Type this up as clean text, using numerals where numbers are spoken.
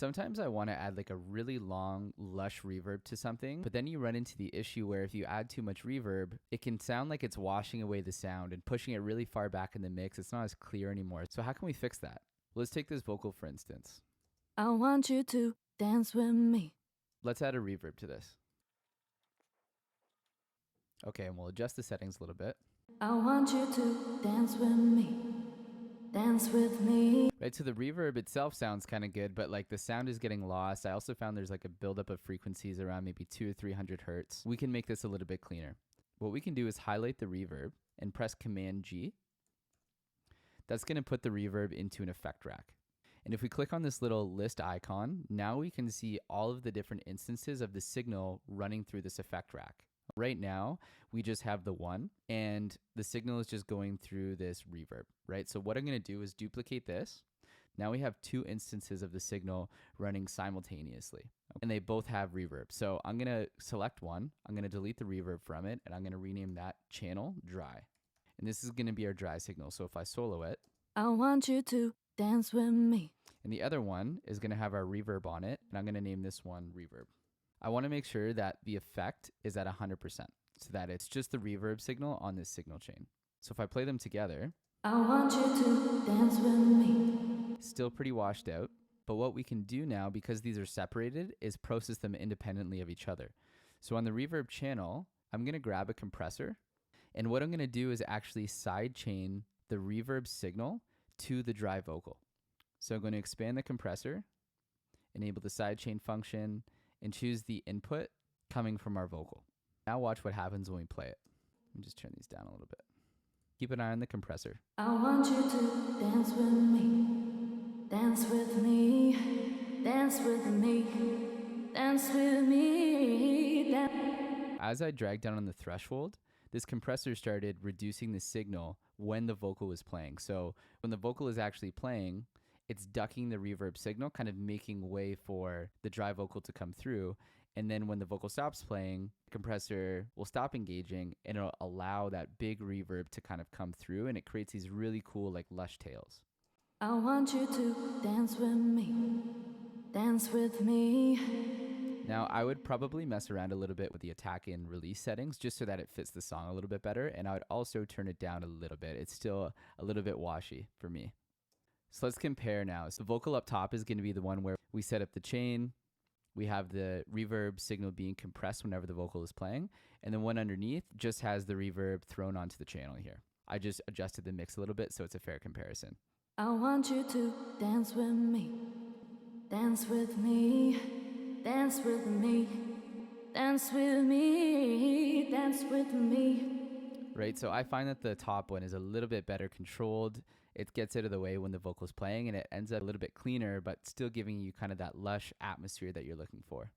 Sometimes I want to add like a really long, lush reverb to something, but then you run into the issue where if you add too much reverb, it can sound like it's washing away the sound and pushing it really far back in the mix. It's not as clear anymore. So how can we fix that? Let's take this vocal for instance. I want you to dance with me. Let's add a reverb to this. Okay, and we'll adjust the settings a little bit. I want you to dance with me. Dance with me. Right, so the reverb itself sounds kind of good, but like the sound is getting lost. I also found there's like a buildup of frequencies around maybe 200 or 300 hertz. We can make this a little bit cleaner. What we can do is highlight the reverb and press Command G. That's going to put the reverb into an effect rack. And if we click on this little list icon, now we can see all of the different instances of the signal running through this effect rack. Right now, we just have the one, and the signal is just going through this reverb, right? So what I'm going to do is duplicate this. Now we have two instances of the signal running simultaneously, and they both have reverb. So I'm going to select one, I'm going to delete the reverb from it, and I'm going to rename that channel dry. And this is going to be our dry signal. So if I solo it, I want you to dance with me. And the other one is going to have our reverb on it, and I'm going to name this one reverb. I want to make sure that the effect is at 100%, so that it's just the reverb signal on this signal chain. So if I play them together, I want you to dance with me. Still pretty washed out. But what we can do now, because these are separated, is process them independently of each other. So on the reverb channel, I'm going to grab a compressor, and what I'm going to do is actually sidechain the reverb signal to the dry vocal. So I'm going to expand the compressor, enable the sidechain function, and choose the input coming from our vocal. Now watch what happens when we play it. Let me just turn these down a little bit. Keep an eye on the compressor. I want you to dance with me. Dance with me. Dance with me. Dance with me. As I dragged down on the threshold, this compressor started reducing the signal when the vocal was playing. So when the vocal is actually playing, it's ducking the reverb signal, kind of making way for the dry vocal to come through. And then when the vocal stops playing, the compressor will stop engaging and it'll allow that big reverb to kind of come through, and it creates these really cool like lush tails. I want you to dance with me. Dance with me. Now, I would probably mess around a little bit with the attack and release settings just so that it fits the song a little bit better. And I would also turn it down a little bit. It's still a little bit washy for me. So let's compare now. So the vocal up top is going to be the one where we set up the chain. We have the reverb signal being compressed whenever the vocal is playing. And the one underneath just has the reverb thrown onto the channel here. I just adjusted the mix a little bit so it's a fair comparison. I want you to dance with me. Dance with me. Dance with me. Dance with me. Dance with me. Right, so I find that the top one is a little bit better controlled. It gets out of the way when the vocal's playing, and it ends up a little bit cleaner, but still giving you kind of that lush atmosphere that you're looking for.